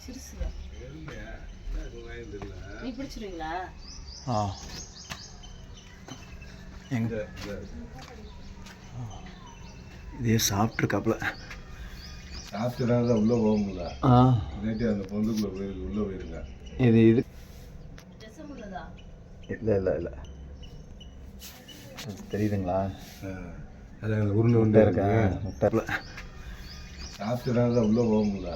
சிறுசுதான். நீ பிடிச்சிருவீங்களா? ஆ எங்க இதே சாப்பிட்ருக்காப்புல. சாப்பிட்டுனால உள்ளே போக முடியல. நேற்று அந்த பொந்துக்குள்ளே உள்ளே போயிருங்க. இது இது விஷம் உள்ளதா? இல்லை இல்லை இல்லை தெரியுதுங்களா? அது அந்த உருண்டை உண்டை இருக்கா முட்டை சாப்பிட்டுனால உள்ளே போக முடியல.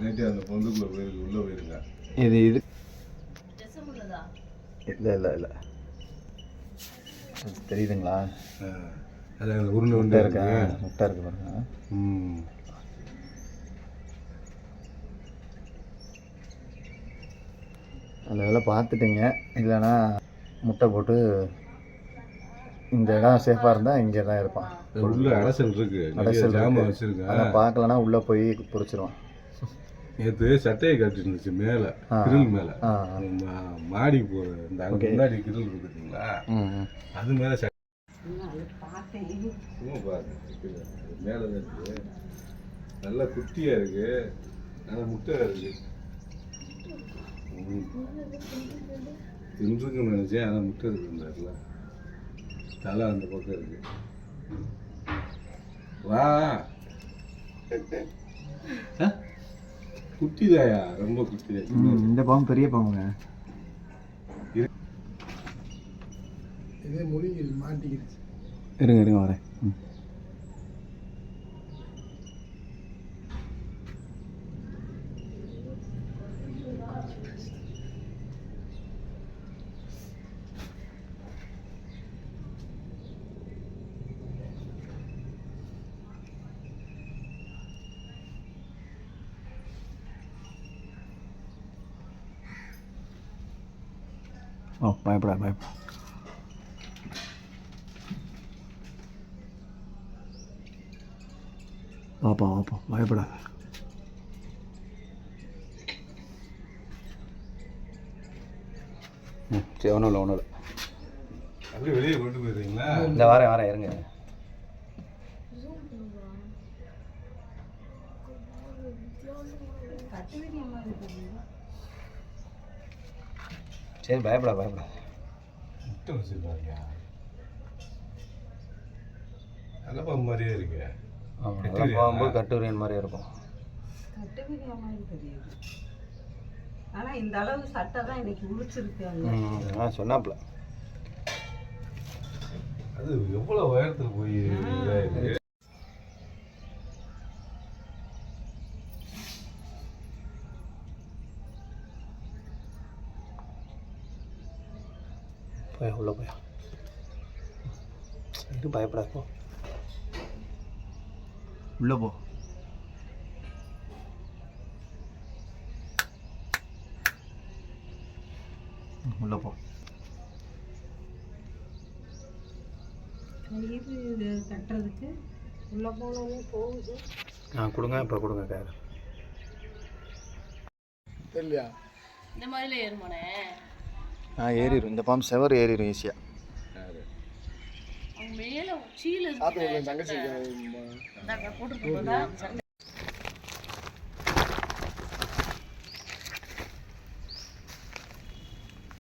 நேற்று அந்த பொந்துக்குள்ளே உள்ளே போயிருங்க. இது இது விஷம் உள்ளதா? இல்லை இல்லை இல்லை தெரியுதுங்களா? அது அந்த உருண்டை உண்டை இருக்கா முட்டை இருக்கு பாருங்க. நல்ல வேலை பார்த்துட்டீங்க, இல்லைன்னா முட்டை போட்டு இந்த இடம் சேஃபாக இருந்தால் இங்கே தான் இருப்பான். உள்ள அலசல் இருக்கு, அலசல் ஜாமான் வச்சுருக்கேன். அதை பார்க்கலன்னா உள்ளே போய் பொறிச்சிருவான். நேற்று சட்டையை கட்டி இருந்துச்சு மேலே, கிரில் மேலே, மாடிக்கு போகிற இந்த அங்கே முன்னாடி கிரில் இருக்கு பார்த்தீங்களா, அது மேலே சும்மா பாருங்க. மேலே தான் இருக்கு, நல்லா குட்டியாக இருக்கு, நல்லா முட்டையாக இருக்கு. தின்றுக்குன்னு நினச்சேன், ஆனால் முட்டை இருக்குந்தாருல. தலை அந்த பக்கம் இருக்கு. வா குட்டிதாயா, ரொம்ப குட்டிதா. இந்த பாம்பு பெரிய பாம்புங்க. இதே முழுங்கி மாட்டிக்கிடுச்சு. இருங்க இருங்க வரேன். ஓ பயப்படா பயப்படா. வாப்பா வாப்பா பயப்படாத. சரி ஒன்றும் இல்லை ஒன்றும் இல்லை. அப்படியே வெளியே கொண்டு போயிருந்தீங்களா? இந்த வரேன் வரேன் இருங்க. சரி பயப்படா பயப்படா. முட்டை வச்சுருக்காங்க, நல்ல பாம்பு மாதிரியே இருக்கு. ஆமாம் பாம்பு கட்டுரியன் மாதிரி இருக்கும். கட்டுவிரியா மாதிரி தெரியுது. ஆனால் இந்த அளவு சட்டை தான் இன்னைக்கு உழிச்சிருக்கு. சொன்னாப்புல அது எவ்வளோ உயரத்துக்கு போய் இதாயிருக்கு. போய் உள்ள போய் இது பயப்படா போ உள்ள போ. உள்ள போ. இது கட்டுறதுக்கு உள்ளே போனோடனே போகுது. கொடுங்க இப்போ கொடுங்க கேர் தெரியலையா? இந்த மாதிரில ஏறுமானே. ஏறிடும் இந்த பாம்பு, செவர் ஏறிடும் ஈஸியாக. மேலே உச்சியில் தங்கச்சி போட்டுருக்கோம்.